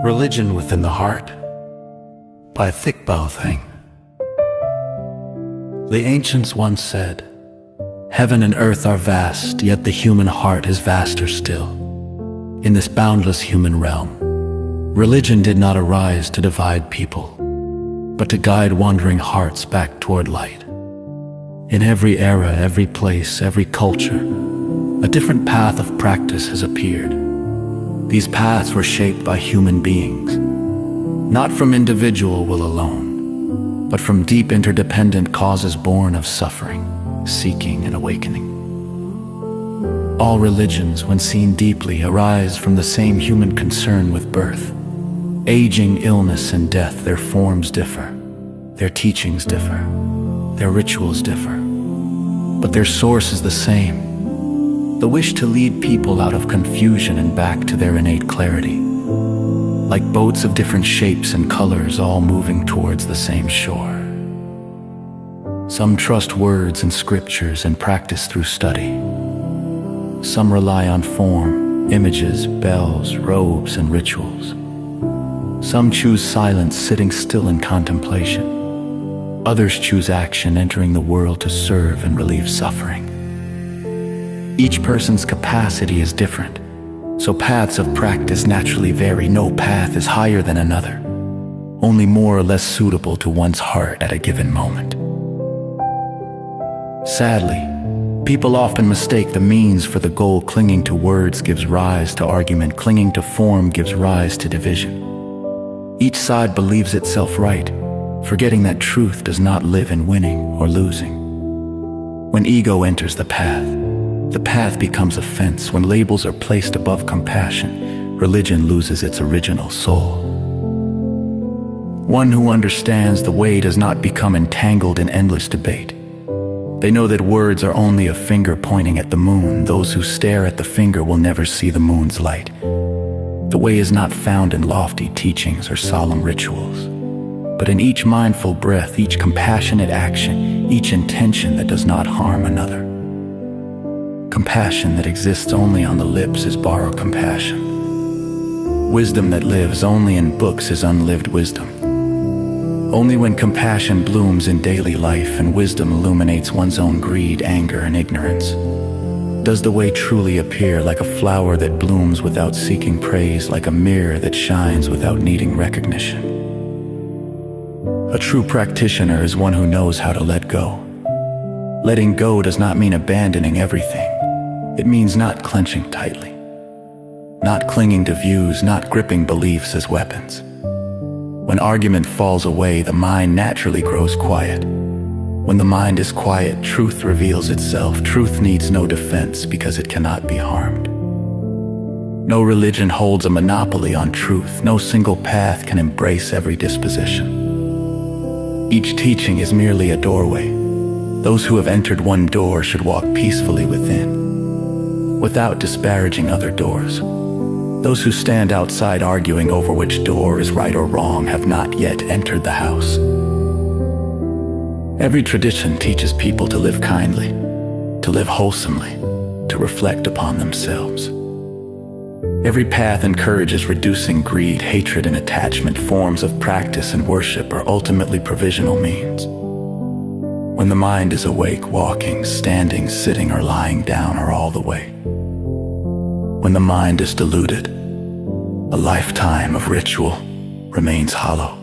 Religion Within the Heart by Thich Bao Thanh. The ancients once said, "Heaven and earth are vast, yet the human heart is vaster still." In this boundless human realm, religion did not arise to divide people, but to guide wandering hearts back toward light. In every era, every place, every culture, a different path of practice has appeared. These paths were shaped by human beings, not from individual will alone, but from deep interdependent causes born of suffering, seeking, and awakening. All religions, when seen deeply, arise from the same human concern with birth. Aging, illness, and death, their forms differ, their teachings differ, their rituals differ, but their source is the same. The wish to lead people out of confusion and back to their innate clarity, like boats of different shapes and colors all moving towards the same shore. Some trust words and scriptures and practice through study. Some rely on form, images, bells, robes, and rituals. Some choose silence, sitting still in contemplation. Others choose action, entering the world to serve and relieve suffering. Each person's capacity is different, so paths of practice naturally vary. No path is higher than another, only more or less suitable to one's heart at a given moment. Sadly, people often mistake the means for the goal. Clinging to words gives rise to argument. Clinging to form gives rise to division. Each side believes itself right, forgetting that truth does not live in winning or losing. When ego enters the path becomes a fence. When labels are placed above compassion, religion loses its original soul. One who understands the way does not become entangled in endless debate. They know that words are only a finger pointing at the moon. Those who stare at the finger will never see the moon's light. The way is not found in lofty teachings or solemn rituals, but in each mindful breath, each compassionate action, each intention that does not harm another. Compassion that exists only on the lips is borrowed compassion. Wisdom that lives only in books is unlived wisdom. Only when compassion blooms in daily life and wisdom illuminates one's own greed, anger, and ignorance, does the way truly appear, like a flower that blooms without seeking praise, like a mirror that shines without needing recognition. A true practitioner is one who knows how to let go. Letting go does not mean abandoning everything. It means not clenching tightly, not clinging to views, not gripping beliefs as weapons. When argument falls away, the mind naturally grows quiet. When the mind is quiet, truth reveals itself. Truth needs no defense because it cannot be harmed. No religion holds a monopoly on truth. No single path can embrace every disposition. Each teaching is merely a doorway. Those who have entered one door should walk peacefully within, without disparaging other doors. Those who stand outside arguing over which door is right or wrong have not yet entered the house. Every tradition teaches people to live kindly, to live wholesomely, to reflect upon themselves. Every path encourages reducing greed, hatred, and attachment. Forms of practice and worship are ultimately provisional means. When the mind is awake, walking, standing, sitting, or lying down are all the way. When the mind is deluded, a lifetime of ritual remains hollow.